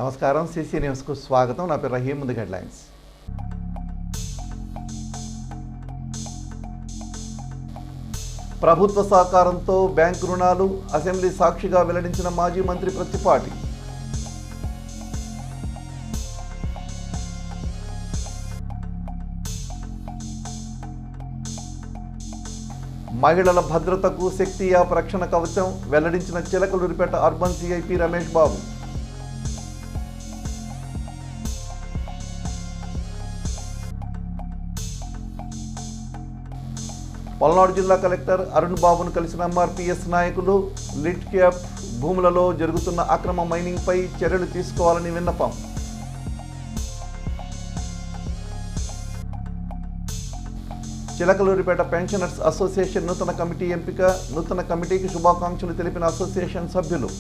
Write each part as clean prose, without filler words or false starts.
నమస్కారం సిసి న్యూస్కు స్వాగతం. నా పేరు రహీం. ముందు హెడ్లైన్స్. ప్రభుత్వ సహకారంతో బ్యాంకు రుణాలు, అసెంబ్లీ సాక్షిగా వెల్లడించిన మాజీ మంత్రి ప్రత్తిపాటి. మహిళల భద్రతకు శక్తి యాప్ రక్షణ కవచం వెల్లడించిన చిలకలూరిపేట అర్బన్ సిఐపి రమేష్ బాబు. పల్నాడు జిల్లా కలెక్టర్ అరుణ్ బాబును కలిసిన ఎంఆర్పీఎస్ నాయకులు. లిట్ క్యాప్ భూములలో జరుగుతున్న అక్రమ మైనింగ్పై చర్యలు తీసుకోవాలని విన్నపం. చిలకలూరిపేట పెన్షనర్స్ అసోసియేషన్ నూతన కమిటీ ఎంపిక. నూతన కమిటీకి శుభాకాంక్షలు తెలిపిన అసోసియేషన్ సభ్యులు.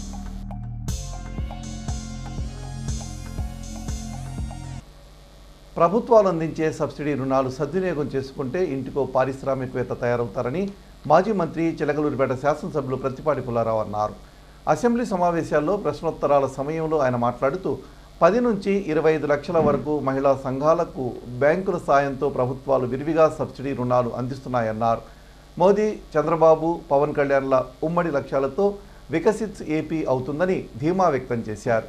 ప్రభుత్వాలు అందించే సబ్సిడీ రుణాలు సద్వినియోగం చేసుకుంటే ఇంటికో పారిశ్రామికవేత్త తయారవుతారని మాజీ మంత్రి చిలకలూరిపేట శాసనసభ్యులు ప్రత్తిపాటి పుల్లారావు అన్నారు. అసెంబ్లీ సమావేశాల్లో ప్రశ్నోత్తరాల సమయంలో ఆయన మాట్లాడుతూ 10 నుంచి 25 లక్షల వరకు మహిళా సంఘాలకు బ్యాంకుల సాయంతో ప్రభుత్వాలు విరివిగా సబ్సిడీ రుణాలు అందిస్తున్నాయన్నారు. మోదీ, చంద్రబాబు, పవన్ కళ్యాణ్ల ఉమ్మడి లక్ష్యాలతో వికసిత్ ఏపీ అవుతుందని ధీమా వ్యక్తం చేశారు.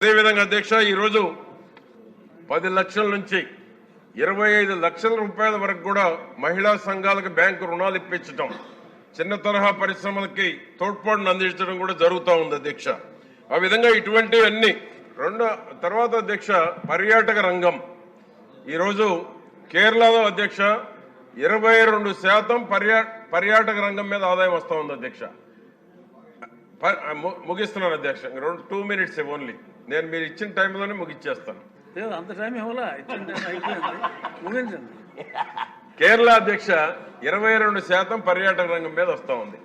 అదేవిధంగా అధ్యక్ష, ఈరోజు 10 లక్షల నుంచి 25 లక్షల రూపాయల వరకు కూడా మహిళా సంఘాలకు బ్యాంకు రుణాలు ఇప్పించడం, చిన్న తరహా పరిశ్రమలకి తోడ్పాటును అందించడం కూడా జరుగుతూ ఉంది అధ్యక్ష. ఆ విధంగా ఇటువంటివన్నీ తర్వాత అధ్యక్ష, పర్యాటక రంగం ఈరోజు కేరళలో అధ్యక్ష 22% పర్యాటక రంగం మీద ఆదాయం వస్తూ ఉంది అధ్యక్ష. ముగిస్తున్నాను అధ్యక్ష, 2 minutes ఓన్లీ. నేను మీరు ఇచ్చిన టైంలోనే ముగిచ్చేస్తాను. అంత టైం ఇవ్వాలా? కేరళ అధ్యక్ష 22% పర్యాటక రంగం మీద వస్తూ ఉంది.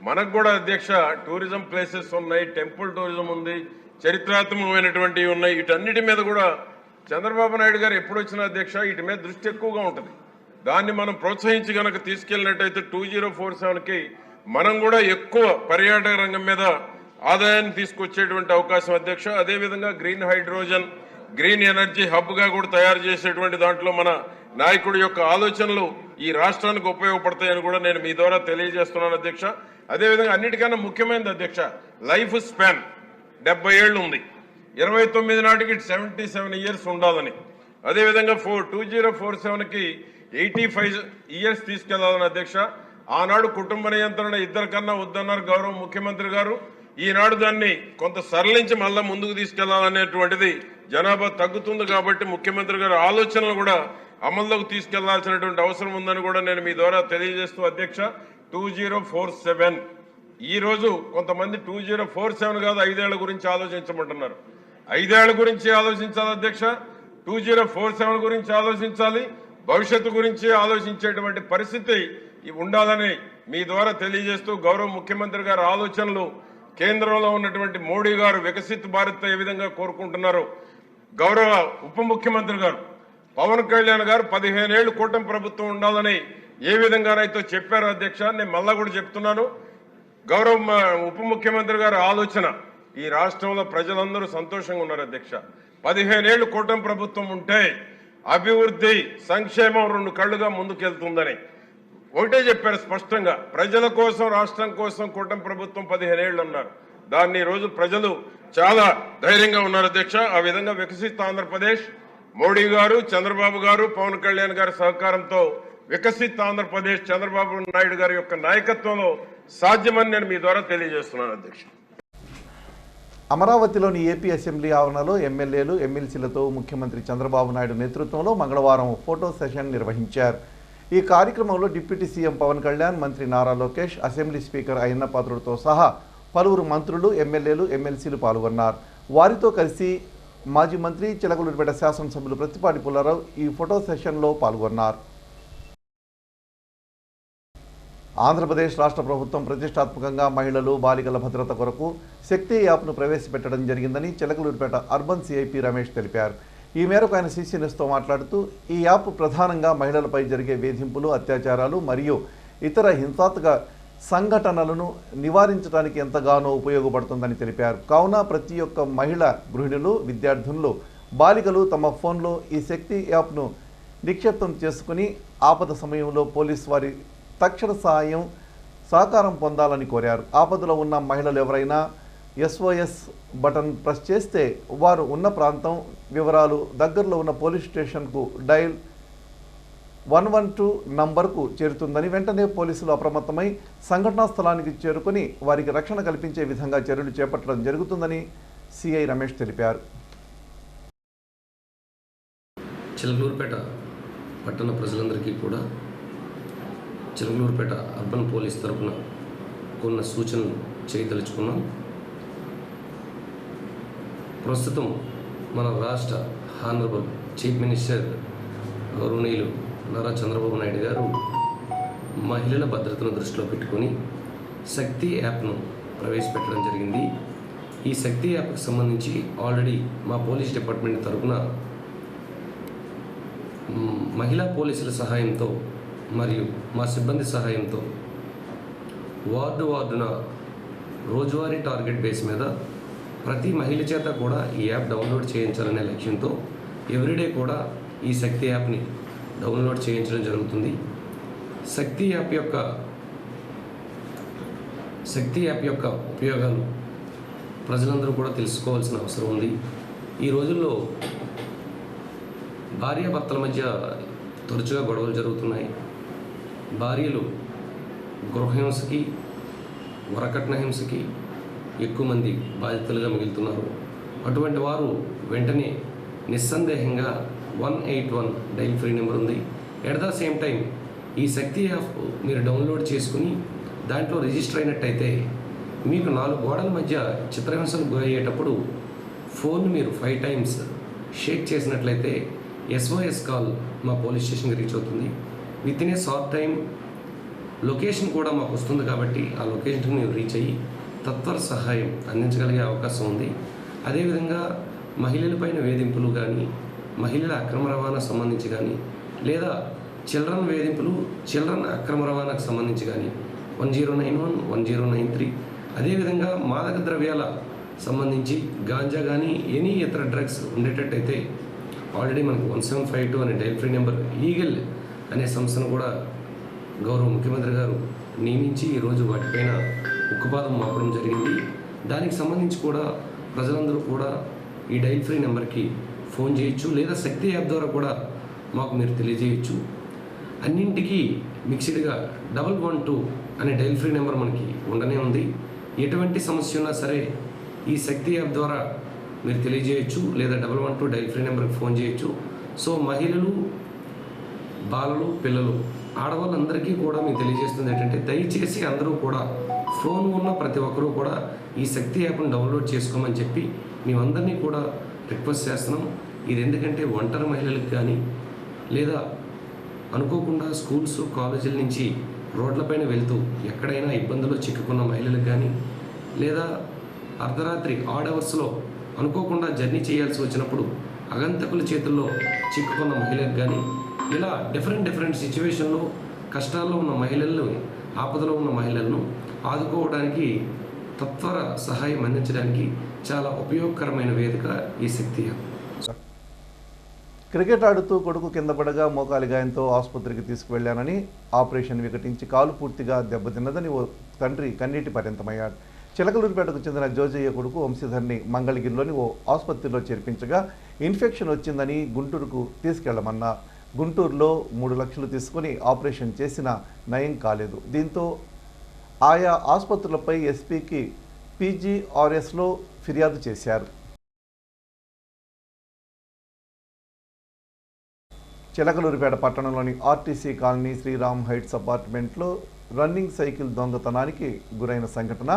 మనకు కూడా అధ్యక్ష టూరిజం ప్లేసెస్ ఉన్నాయి, టెంపుల్ టూరిజం ఉంది, చరిత్రాత్మకమైనటువంటివి ఉన్నాయి. వీటన్నిటి మీద కూడా చంద్రబాబు నాయుడు గారు ఎప్పుడు వచ్చిన అధ్యక్ష వీటి మీద దృష్టి ఎక్కువగా ఉంటుంది. దాన్ని మనం ప్రోత్సహించి కనుక తీసుకెళ్ళినట్టయితే 2047కి మనం కూడా ఎక్కువ పర్యాటక రంగం మీద ఆదాయాన్ని తీసుకొచ్చేటువంటి అవకాశం అధ్యక్ష. అదేవిధంగా గ్రీన్ హైడ్రోజన్, గ్రీన్ ఎనర్జీ హబ్గా కూడా తయారు చేసేటువంటి దాంట్లో మన నాయకుడి యొక్క ఆలోచనలు ఈ రాష్ట్రానికి ఉపయోగపడతాయని కూడా నేను మీ ద్వారా తెలియజేస్తున్నాను అధ్యక్ష. అదేవిధంగా అన్నిటికన్నా ముఖ్యమైనది అధ్యక్ష, లైఫ్ స్పాన్ 70 ఏళ్ళు ఉంది. 29 నాటికి 77 years ఉండాలని, అదేవిధంగా 2047కి 85 years తీసుకెళ్లాలని అధ్యక్ష. ఆనాడు కుటుంబ నియంత్రణ 2 కన్నా వద్దన్నారు గౌరవ ముఖ్యమంత్రి గారు. ఈనాడు దాన్ని కొంత సరళించి మళ్ళా ముందుకు తీసుకెళ్లాలనేటువంటిది, జనాభా తగ్గుతుంది కాబట్టి ముఖ్యమంత్రి గారి ఆలోచనలు కూడా అమల్లోకి తీసుకెళ్లాల్సినటువంటి అవసరం ఉందని కూడా నేను మీ ద్వారా తెలియజేస్తూ అధ్యక్ష, 2047 ఈ రోజు కొంతమంది 2047 కాదు 5 ఏళ్ల గురించి ఆలోచించమంటున్నారు. 5 ఏళ్ల గురించి ఆలోచించాలి అధ్యక్ష, 2047 గురించి ఆలోచించాలి, భవిష్యత్తు గురించి ఆలోచించేటువంటి పరిస్థితి ఉండాలని మీ ద్వారా తెలియజేస్తూ, గౌరవ ముఖ్యమంత్రి గారి ఆలోచనలు, కేంద్రంలో ఉన్నటువంటి మోడీ గారు వికసిత్ భారత్ ఏ విధంగా కోరుకుంటున్నారు, గౌరవ ఉప ముఖ్యమంత్రి గారు పవన్ కళ్యాణ్ గారు 15 ఏళ్లు కూటమి ప్రభుత్వం ఉండాలని ఏ విధంగానైతే చెప్పారో అధ్యక్ష, నేను మళ్ళా కూడా చెప్తున్నాను. గౌరవ ఉప ముఖ్యమంత్రి గారి ఆలోచన, ఈ రాష్ట్రంలో ప్రజలందరూ సంతోషంగా ఉన్నారు అధ్యక్ష. 15 ఏళ్లు కూటమి ప్రభుత్వం ఉంటే అభివృద్ధి, సంక్షేమం 2 కళ్ళుగా ముందుకెళ్తుందని ఒకటే చెప్పారు స్పష్టంగా. ప్రజల కోసం, రాష్ట్రం కోసం కూటమి ప్రభుత్వం 15 ఏళ్లు అన్నారు. దాన్ని ఈరోజు ప్రజలు చాలా ధైర్యంగా ఉన్నారు అధ్యక్ష. ఆ విధంగా వికసిత్ ఆంధ్రప్రదేశ్, మోడీ గారు, చంద్రబాబు గారు, పవన్ కళ్యాణ్ గారి సహకారంతో వికసిత్ ఆంధ్రప్రదేశ్ చంద్రబాబు నాయుడు గారి యొక్క నాయకత్వంలో సాధ్యమని నేను మీ ద్వారా తెలియజేస్తున్నాను అధ్యక్ష. అమరావతిలోని ఏపీ అసెంబ్లీ ఆవరణలో ఎమ్మెల్యేలు, ఎమ్మెల్సీలతో ముఖ్యమంత్రి చంద్రబాబు నాయుడు నేతృత్వంలో మంగళవారం ఫోటో సెషన్ నిర్వహించారు. ఈ కార్యక్రమంలో డిప్యూటీ సీఎం పవన్ కళ్యాణ్, మంత్రి నారా లోకేష్, అసెంబ్లీ స్పీకర్ అయ్యన్న పాత్రుడితో సహా పలువురు మంత్రులు, ఎమ్మెల్యేలు, ఎమ్మెల్సీలు పాల్గొన్నారు. వారితో కలిసి మాజీ మంత్రి చిలకలూరిపేట శాసనసభ్యులు ప్రత్తిపాటి పుల్లారావు ఈ ఫోటో సెషన్లో పాల్గొన్నారు. ఆంధ్రప్రదేశ్ రాష్ట్ర ప్రభుత్వం ప్రతిష్టాత్మకంగా మహిళలు, బాలికల భద్రత కొరకు శక్తి యాప్ను ప్రవేశపెట్టడం జరిగిందని చిలకలూరిపేట అర్బన్ సిఐపి రమేష్ తెలిపారు. ఈ మేరకు ఆయన సిసి న్యూస్తో మాట్లాడుతూ, ఈ యాప్ ప్రధానంగా మహిళలపై జరిగే వేధింపులు, అత్యాచారాలు మరియు ఇతర హింసాత్మక సంఘటనలను నివారించడానికి ఎంతగానో ఉపయోగపడుతుందని తెలిపారు. కావున ప్రతి ఒక్క మహిళ, గృహిణులు, విద్యార్థులు, బాలికలు తమ ఫోన్లో ఈ శక్తి యాప్ను నిక్షిప్తం చేసుకుని ఆపద సమయంలో పోలీసు వారి తక్షణ సహకారం పొందాలని కోరారు. ఆపదలో ఉన్న మహిళలు ఎవరైనా SOS బటన్ ప్రెస్ చేస్తే వారు ఉన్న ప్రాంతం వివరాలు దగ్గరలో ఉన్న పోలీస్ స్టేషన్కు డయల్ 112 నంబర్కు చేరుతుందని, వెంటనే పోలీసులు అప్రమత్తమై సంఘటనా స్థలానికి చేరుకొని వారికి రక్షణ కల్పించే విధంగా చర్యలు చేపట్టడం జరుగుతుందని సిఐ రమేష్ తెలిపారు. చిలకలూరుపేట పట్టణ ప్రజలందరికీ కూడా చిలకలూరుపేట అర్బన్ పోలీస్ తరఫున కొన్ని సూచనలు చేయదలుచుకున్నాం. ప్రస్తుతం మన రాష్ట్ర హానరబుల్ చీఫ్ మినిస్టర్ గౌరవనీయులు నారా చంద్రబాబు నాయుడు గారు మహిళల భద్రతను దృష్టిలో పెట్టుకొని శక్తి యాప్ను ప్రవేశపెట్టడం జరిగింది. ఈ శక్తి యాప్కి సంబంధించి ఆల్రెడీ మా పోలీస్ డిపార్ట్మెంట్ తరఫున మహిళా పోలీసుల సహాయంతో మరియు మా సిబ్బంది సహాయంతో వార్డున రోజువారీ టార్గెట్ బేస్ మీద ప్రతి మహిళ చేత కూడా ఈ యాప్ డౌన్లోడ్ చేయించాలనే లక్ష్యంతో ఎవ్రీడే కూడా ఈ శక్తి యాప్ని డౌన్లోడ్ చేయించడం జరుగుతుంది. శక్తి యాప్ యొక్క ఉపయోగాలు ప్రజలందరూ కూడా తెలుసుకోవాల్సిన అవసరం ఉంది. ఈ రోజుల్లో భార్యాభర్తల మధ్య తరచుగా గొడవలు జరుగుతున్నాయి. భార్యలు గృహహింసకి, వరకట్న హింసకి ఎక్కువ మంది బాధితులుగా మిగులుతున్నారు. అటువంటి వారు వెంటనే నిస్సందేహంగా 181 డైల్ ఫ్రీ నెంబర్ ఉంది. ఎట్ ద సేమ్ టైం ఈ శక్తి యాప్ మీరు డౌన్లోడ్ చేసుకుని దాంట్లో రిజిస్టర్ అయినట్టయితే మీకు 4 గోడల మధ్య చిత్రహింసలకు గురయ్యేటప్పుడు ఫోన్ మీరు 5 టైమ్స్ షేక్ చేసినట్లయితే SOS కాల్ మా పోలీస్ స్టేషన్కి రీచ్ అవుతుంది. With in a short time location కూడా మాకు వస్తుంది. కాబట్టి ఆ లొకేషన్కి మీరు రీచ్ అయ్యి తత్వర సహాయం అందించగలిగే అవకాశం ఉంది. అదేవిధంగా మహిళలపైన వేధింపులు కానీ, మహిళల అక్రమ రవాణా సంబంధించి కానీ, లేదా చిల్డ్రన్ వేధింపులు, చిల్డ్రన్ అక్రమ రవాణాకు సంబంధించి కానీ 1091, 1093, అదేవిధంగా మాదక ద్రవ్యాల సంబంధించి గాంజా కానీ ఎనీ ఇతర డ్రగ్స్ ఉండేటట్టయితే ఆల్రెడీ మనకు 1752 అనే డైల్ ఫ్రీ నెంబర్ లీగల్ అనే సంస్థను కూడా గౌరవ ముఖ్యమంత్రి గారు నియమించి ఈరోజు వాటిపైన ఉక్కుపాదం మోపడం జరిగింది. దానికి సంబంధించి కూడా ప్రజలందరూ కూడా ఈ డైల్ ఫ్రీ నెంబర్కి ఫోన్ చేయొచ్చు, లేదా శక్తి యాప్ ద్వారా కూడా మాకు మీరు తెలియజేయచ్చు. అన్నింటికీ మిక్స్డ్గా 112 అనే డైల్ ఫ్రీ నెంబర్ మనకి ఉండనే ఉంది. ఎటువంటి సమస్య ఉన్నా సరే ఈ శక్తి యాప్ ద్వారా మీరు తెలియజేయచ్చు, లేదా 112 డైల్ ఫ్రీ నెంబర్కి ఫోన్ చేయొచ్చు. సో మహిళలు, బాలలు, పిల్లలు, ఆడవాళ్ళందరికీ కూడా మీకు తెలియజేస్తుంది ఏంటంటే దయచేసి అందరూ కూడా ఫోన్ ఉన్న ప్రతి ఒక్కరూ కూడా ఈ శక్తి యాప్ను డౌన్లోడ్ చేసుకోమని చెప్పి మేమందరినీ కూడా రిక్వెస్ట్ చేస్తున్నాం. ఇది ఎందుకంటే ఒంటరి మహిళలకు కానీ, లేదా అనుకోకుండా స్కూల్స్, కాలేజీల నుంచి రోడ్లపైన వెళ్తూ ఎక్కడైనా ఇబ్బందులు చిక్కుకున్న మహిళలకు కానీ, లేదా అర్ధరాత్రి ఆడ్ అవర్స్లో అనుకోకుండా జర్నీ చేయాల్సి వచ్చినప్పుడు అగంతకుల చేతుల్లో చిక్కుకున్న మహిళలకు కానీ, ఇలా డిఫరెంట్ సిచ్యువేషన్లో కష్టాల్లో ఉన్న మహిళలను, ఆపదలో ఉన్న మహిళలను ఆదుకోవడానికి, తత్వర సహాయం అందించడానికి చాలా ఉపయోగకరమైన వేదిక ఈ శక్తి యాప్. క్రికెట్ ఆడుతూ కొడుకు కింద పడగా మోకాలి గాయంతో ఆసుపత్రికి తీసుకువెళ్లానని, ఆపరేషన్ వికటించి కాలు పూర్తిగా దెబ్బతిన్నదని ఓ తండ్రి కన్నీటి పర్యంతమయ్యాడు. చిలకలూరుపేటకు చెందిన జోజయ్య కొడుకు వంశీధర్ని మంగళగిరిలోని ఓ ఆసుపత్రిలో చేర్పించగా ఇన్ఫెక్షన్ వచ్చిందని గుంటూరుకు తీసుకెళ్లమన్నారు. గుంటూరులో 3 లక్షలు తీసుకుని ఆపరేషన్ చేసినా నయం కాలేదు. దీంతో ఆయా ఆసుపత్రులపై ఎస్పీకి PGRSలో ఫిర్యాదు చేశారు. చిలకలూరుపేట పట్టణంలోని RTC కాలనీ శ్రీరామ్ హైట్స్ అపార్ట్మెంట్లో రన్నింగ్ సైకిల్ దొంగతనానికి గురైన సంఘటన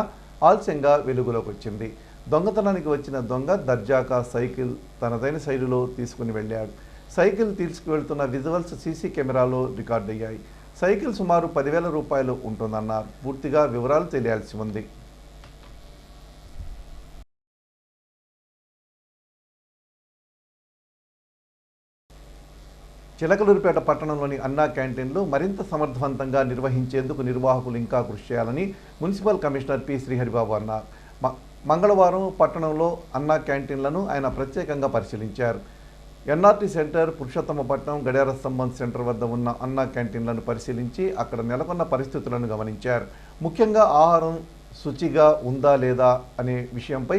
ఆలస్యంగా వెలుగులోకి వచ్చింది. దొంగతనానికి వచ్చిన దొంగ దర్జాగా సైకిల్ తనదైన శైలిలో తీసుకుని వెళ్ళాడు. సైకిల్ తీసుకువెళ్తున్న విజువల్స్ సీసీ కెమెరాలో రికార్డయ్యాయి. సైకిల్ సుమారు 10,000 రూపాయలు ఉంటుందన్నారు. పూర్తిగా వివరాలు తెలియాల్సి ఉంది. చిలకలూరిపేట పట్టణంలోని అన్నా క్యాంటీన్లు మరింత సమర్థవంతంగా నిర్వహించేందుకు నిర్వాహకులు ఇంకా కృషి చేయాలని మున్సిపల్ కమిషనర్ పి శ్రీహరిబాబు అన్నారు. మంగళవారం పట్టణంలో అన్నా క్యాంటీన్లను ఆయన ప్రత్యేకంగా పరిశీలించారు. ఎన్ఆర్టీ సెంటర్, పురుషోత్తమపట్నం, గడియార స్తంభం సెంటర్ వద్ద ఉన్న అన్నా క్యాంటీన్లను పరిశీలించి అక్కడ నెలకొన్న పరిస్థితులను గమనించారు. ముఖ్యంగా ఆహారం శుచిగా ఉందా లేదా అనే విషయంపై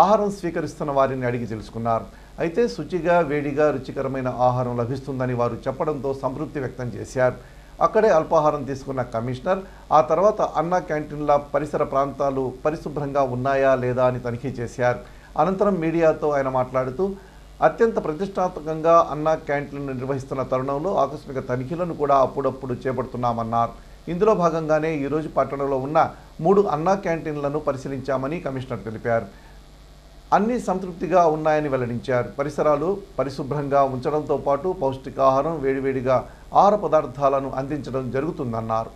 ఆహారం స్వీకరిస్తున్న వారిని అడిగి తెలుసుకున్నారు. అయితే శుచిగా, వేడిగా, రుచికరమైన ఆహారం లభిస్తుందని వారు చెప్పడంతో సంతృప్తి వ్యక్తం చేశారు. అక్కడే అల్పాహారం తీసుకున్న కమిషనర్ ఆ తర్వాత అన్నా క్యాంటీన్ల పరిసర ప్రాంతాలు పరిశుభ్రంగా ఉన్నాయా లేదా అని తనిఖీ చేశారు. అనంతరం మీడియాతో ఆయన మాట్లాడుతూ అత్యంత ప్రతిష్టాత్మకంగా అన్నా క్యాంటీన్లు నిర్వహిస్తున్న తరుణంలో ఆకస్మిక తనిఖీలను కూడా అప్పుడప్పుడు చేపడుతున్నామన్నారు. ఇందులో భాగంగానే ఈరోజు పట్టణంలో ఉన్న 3 అన్నా క్యాంటీన్లను పరిశీలించామని కమిషనర్ తెలిపారు. అన్నీ సంతృప్తిగా ఉన్నాయని వెల్లడించారు. పరిసరాలు పరిశుభ్రంగా ఉంచడంతో పాటు పౌష్టికాహారం, వేడివేడిగా ఆహార పదార్థాలను అందించడం జరుగుతుందన్నారు.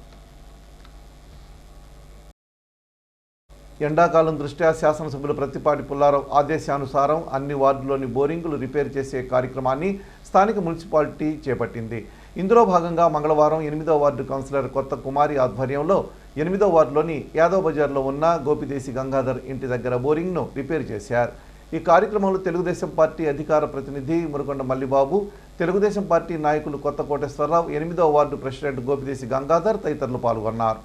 ఎండాకాలం దృష్ట్యా శాసనసభ్యులు ప్రత్తిపాటి పుల్లారావు ఆదేశానుసారం అన్ని వార్డుల్లోని బోరింగులు రిపేర్ చేసే కార్యక్రమాన్ని స్థానిక మున్సిపాలిటీ చేపట్టింది. ఇందులో భాగంగా మంగళవారం 8వ వార్డు కౌన్సిలర్ కొత్త కుమారి ఆధ్వర్యంలో 8వ వార్డులోని యాదవ్ బజార్లో ఉన్న గోపిదేశి గంగాధర్ ఇంటి దగ్గర బోరింగ్ను రిపేర్ చేశారు. ఈ కార్యక్రమంలో తెలుగుదేశం పార్టీ అధికార ప్రతినిధి మురకొండ మల్లిబాబు, తెలుగుదేశం పార్టీ నాయకులు కొత్త కోటేశ్వరరావు, 8వ వార్డు ప్రెసిడెంట్ గోపిదేశి గంగాధర్ తదితరులు పాల్గొన్నారు.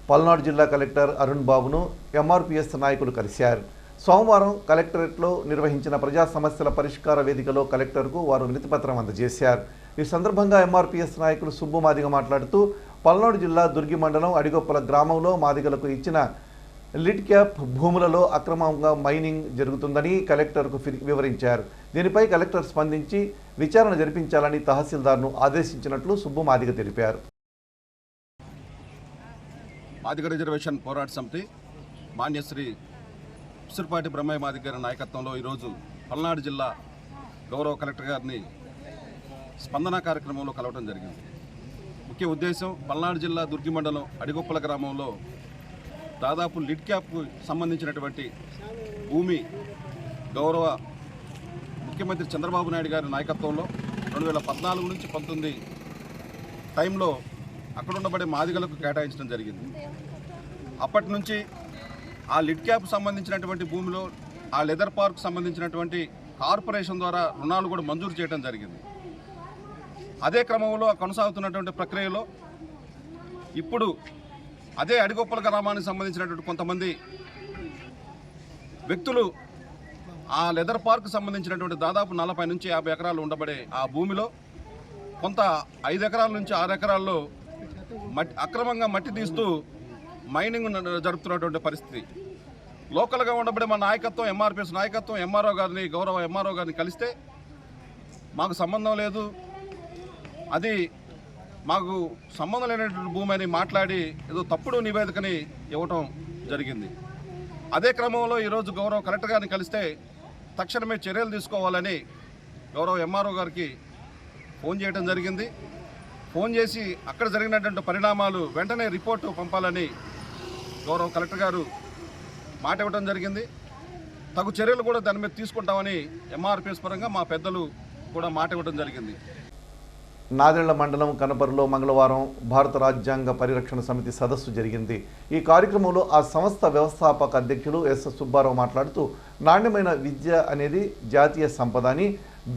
పల్నాడు జిల్లా కలెక్టర్ అరుణ్ బాబును ఎంఆర్పీఎస్ నాయకులు కలిశారు. సోమవారం కలెక్టరేట్లో నిర్వహించిన ప్రజా సమస్యల పరిష్కార వేదికలో కలెక్టర్కు వారు వినతిపత్రం అందజేశారు. ఈ సందర్భంగా ఎంఆర్పీఎస్ నాయకులు సుబ్బు మాదిగ మాట్లాడుతూ పల్నాడు జిల్లా దుర్గి మండలం అడిగొప్పల గ్రామంలో మాదిగలకు ఇచ్చిన లిడ్ క్యాప్ భూములలో అక్రమంగా మైనింగ్ జరుగుతుందని కలెక్టర్కు వివరించారు. దీనిపై కలెక్టర్ స్పందించి విచారణ జరిపించాలని తహసీల్దార్ను ఆదేశించినట్లు సుబ్బు మాదిగ తెలిపారు. మాదిగ రిజర్వేషన్ పోరాట సమితి మాన్యశ్రీ ఉసిరిపాటి బ్రహ్మయ్య మాదిగ గారి నాయకత్వంలో ఈరోజు పల్నాడు జిల్లా గౌరవ కలెక్టర్ గారిని స్పందన కార్యక్రమంలో కలవడం జరిగింది. ముఖ్య ఉద్దేశం పల్నాడు జిల్లా దుర్గి మండలం అడిగొప్పల గ్రామంలో దాదాపు లిడ్ క్యాప్కు సంబంధించినటువంటి భూమి గౌరవ ముఖ్యమంత్రి చంద్రబాబు నాయుడు గారి నాయకత్వంలో 2014 నుంచి 19 టైంలో అక్కడ ఉండబడే మాదిగలకు కేటాయించడం జరిగింది. అప్పటి నుంచి ఆ లిడ్ క్యాప్ సంబంధించినటువంటి భూమిలో ఆ లెదర్ పార్క్ సంబంధించినటువంటి కార్పొరేషన్ ద్వారా రుణాలు కూడా మంజూరు చేయడం జరిగింది. అదే క్రమంలో కొనసాగుతున్నటువంటి ప్రక్రియలో ఇప్పుడు అదే అడిగొప్పల గ్రామానికి సంబంధించినటువంటి కొంతమంది వ్యక్తులు ఆ లెదర్ పార్క్ సంబంధించినటువంటి దాదాపు 40 నుంచి 50 ఎకరాలు ఉండబడే ఆ భూమిలో కొంత 5 ఎకరాల నుంచి 6 ఎకరాల్లో అక్రమంగా మట్టి తీస్తూ మైనింగ్ జరుపుతున్నటువంటి పరిస్థితి. లోకల్గా ఉండబడే మా నాయకత్వం, ఎంఆర్పీఎస్ నాయకత్వం గౌరవ ఎంఆర్ఓ గారిని కలిస్తే మాకు సంబంధం లేదు, అది మాకు సంబంధం లేనటువంటి భూమి అని మాట్లాడి ఏదో తప్పుడు నివేదికని ఇవ్వటం జరిగింది. అదే క్రమంలో ఈరోజు గౌరవ కలెక్టర్ గారిని కలిస్తే తక్షణమే చర్యలు తీసుకోవాలని గౌరవ ఎంఆర్ఓ గారికి ఫోన్ చేయడం జరిగింది. ఫోన్ చేసి అక్కడ జరిగినటువంటి పరిణామాలు వెంటనే రిపోర్టు పంపాలని గౌరవ కలెక్టర్ గారు మాట ఇవ్వడం జరిగింది. తగు చర్యలు కూడా దాని మీద తీసుకుంటామని ఎంఆర్పీఎస్ పరంగా మా పెద్దలు కూడా మాట ఇవ్వడం జరిగింది. నాదెళ్ల మండలం కనపర్లో మంగళవారం భారత రాజ్యాంగ పరిరక్షణ సమితి సదస్సు జరిగింది. ఈ కార్యక్రమంలో ఆ సంస్థ వ్యవస్థాపక అధ్యక్షులు ఎస్ సుబ్బారావు మాట్లాడుతూ నాణ్యమైన విద్య అనేది జాతీయ సంపద అని,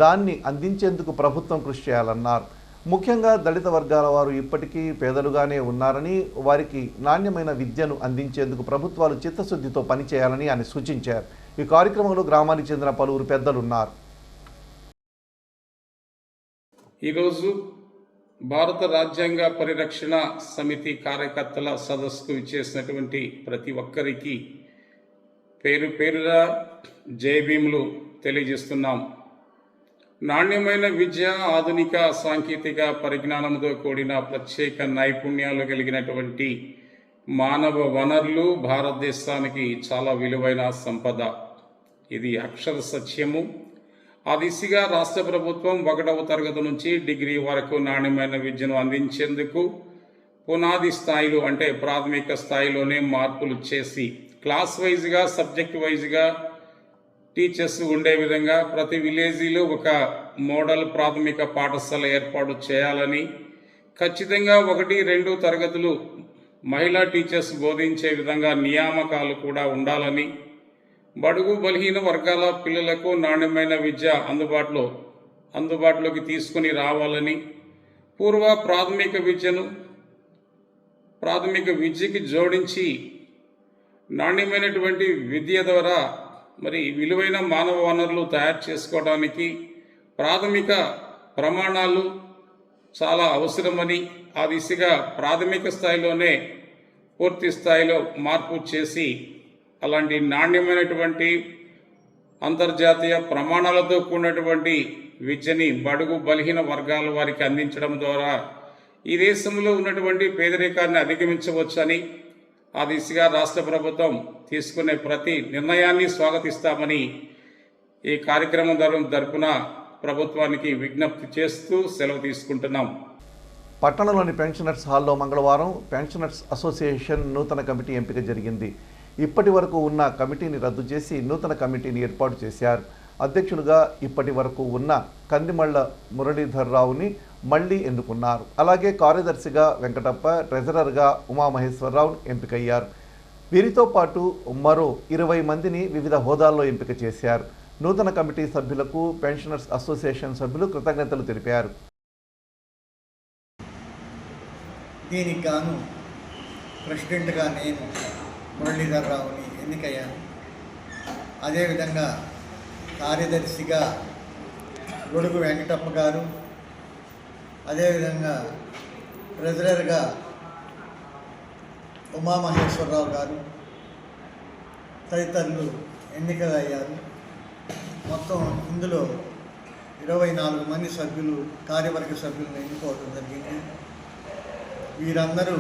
దాన్ని అందించేందుకు ప్రభుత్వం కృషి చేయాలన్నారు. ముఖ్యంగా దళిత వర్గాల వారు ఇప్పటికీ పేదలుగానే ఉన్నారని, వారికి నాణ్యమైన విద్యను అందించేందుకు ప్రభుత్వాలు చిత్తశుద్ధితో పనిచేయాలని ఆయన సూచించారు. ఈ కార్యక్రమంలో గ్రామానికి చెందిన పలువురు పెద్దలున్నారు. ఈరోజు భారత రాజ్యాంగ పరిరక్షణ సమితి కార్యకర్తల సదస్సుకు ఇచ్చేసినటువంటి ప్రతి ఒక్కరికి పేరు పేరుగా జయభీములు తెలియజేస్తున్నాం. నాణ్యమైన విద్య, ఆధునిక సాంకేతిక పరిజ్ఞానంతో కూడిన ప్రత్యేక నైపుణ్యాలు కలిగినటువంటి మానవ వనరులు భారతదేశానికి చాలా విలువైన సంపద. ఇది అక్షర సత్యము. ఆ దిశగా రాష్ట్ర ప్రభుత్వం 1వ తరగతి నుంచి డిగ్రీ వరకు నాణ్యమైన విద్యను అందించేందుకు పునాది స్థాయిలో అంటే ప్రాథమిక స్థాయిలోనే మార్పులు చేసి క్లాస్ వైజ్గా, సబ్జెక్ట్ వైజ్గా టీచర్స్ ఉండే విధంగా ప్రతి విలేజీలో ఒక మోడల్ ప్రాథమిక పాఠశాల ఏర్పాటు చేయాలని, ఖచ్చితంగా 1-2 తరగతులు మహిళా టీచర్స్ బోధించే విధంగా నియామకాలు కూడా ఉండాలని, బడుగు బలహీన వర్గాల పిల్లలకు నాణ్యమైన విద్య అందుబాటులోకి తీసుకుని రావాలని, పూర్వ ప్రాథమిక విద్యకి జోడించి నాణ్యమైనటువంటి విద్య ద్వారా మరి విలువైన మానవ వనరులు తయారు చేసుకోవడానికి ప్రాథమిక ప్రమాణాలు చాలా అవసరమని, ఆ దిశగా ప్రాథమిక స్థాయిలోనే పూర్తి స్థాయిలో మార్పు చేసి అలాంటి నాణ్యమైనటువంటి అంతర్జాతీయ ప్రమాణాలతో కూడినటువంటి విద్యని బడుగు బలహీన వర్గాల వారికి అందించడం ద్వారా ఈ దేశంలో ఉన్నటువంటి పేదరికాన్ని అధిగమించవచ్చని, ఆ దిశగా రాష్ట్ర ప్రభుత్వం తీసుకునే ప్రతి నిర్ణయాన్ని స్వాగతిస్తామని ఈ కార్యక్రమం తరపున ప్రభుత్వానికి విజ్ఞప్తి చేస్తూ సెలవు తీసుకుంటున్నాం. పట్టణంలోని పెన్షనర్స్ హాల్లో మంగళవారం పెన్షనర్స్ అసోసియేషన్ నూతన కమిటీ ఎంపిక జరిగింది. ఇప్పటి వరకు ఉన్న కమిటీని రద్దు చేసి నూతన కమిటీని ఏర్పాటు చేశారు. అధ్యక్షులుగా ఇప్పటి వరకు ఉన్న కందిమళ్ళ మురళీధర్రావుని మళ్లీ ఎన్నుకున్నారు. అలాగే కార్యదర్శిగా వెంకటప్ప, ట్రెజరర్గా ఉమామహేశ్వరరావు ఎంపికయ్యారు. వీరితో పాటు మరో 20 మందిని వివిధ హోదాల్లో ఎంపిక చేశారు. నూతన కమిటీ సభ్యులకు పెన్షనర్స్ అసోసియేషన్ సభ్యులు కృతజ్ఞతలు తెలిపారు. దీనికి గాను ప్రెసిడెంట్గా నేను మురళీధర్రావుని ఎన్నికయ్యాను. అదేవిధంగా కార్యదర్శిగా గొడుగు వెంకటప్ప గారు, అదేవిధంగా ట్రెజరర్గా ఉమామహేశ్వరరావు గారు తదితరులు ఎన్నికలయ్యారు. మొత్తం ఇందులో 24 మంది సభ్యులు కార్యవర్గ సభ్యులను ఎన్నుకోవడం జరిగింది. వీరందరూ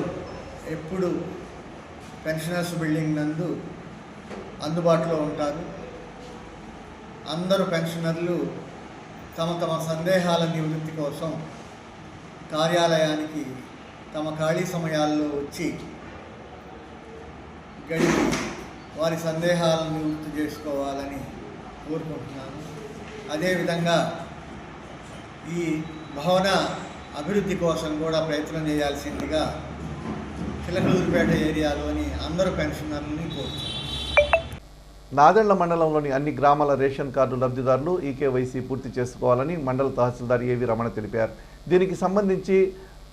ఎప్పుడు పెన్షనర్స్ బిల్డింగ్ నందు అందుబాటులో ఉంటారు. అందరూ పెన్షనర్లు తమ తమ సందేహాల నివృత్తి కోసం కార్యాలయానికి తమ ఖాళీ సమయాల్లో వచ్చి గడిపి వారి సందేహాలను నివృత్తి చేసుకోవాలని కోరుకుంటున్నాను. అదేవిధంగా ఈ భవన అభివృద్ధి కోసం కూడా ప్రయత్నం చేయాల్సిందిగా చిలకలూరిపేట ఏరియాలోని అందరూ పెన్షనర్లని కోరుతున్నాను. నాదెళ్ల మండలంలోని అన్ని గ్రామాల రేషన్ కార్డు లబ్ధిదారులు ఈకేవైసీ పూర్తి చేసుకోవాలని మండల తహసీల్దార్ ఏవి రమణ తెలిపారు. దీనికి సంబంధించి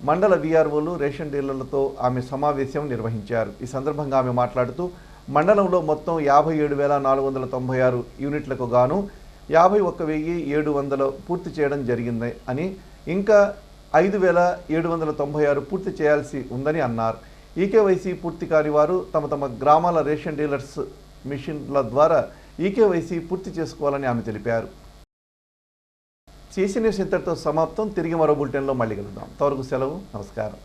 మండల వీఆర్ఓలు రేషన్ డీలర్లతో ఆమె సమావేశం నిర్వహించారు. ఈ సందర్భంగా ఆమె మాట్లాడుతూ మండలంలో మొత్తం 57,496 యూనిట్లకు గాను 51,700 పూర్తి చేయడం జరిగింది అని, ఇంకా 5,796 పూర్తి చేయాల్సి ఉందని అన్నారు. ఈకేవైసీ పూర్తి కాని వారు తమ తమ గ్రామాల రేషన్ డీలర్స్ మిషన్ల ద్వారా ఈకేవైసీ పూర్తి చేసుకోవాలని ఆమె తెలిపారు. CC న్యూస్ ఇంతటితో సమాప్తం. తిరిగి మరో బులెటిన్లో మళ్ళీ కలుద్దాం. అంతవరకు సెలవు. నమస్కారం.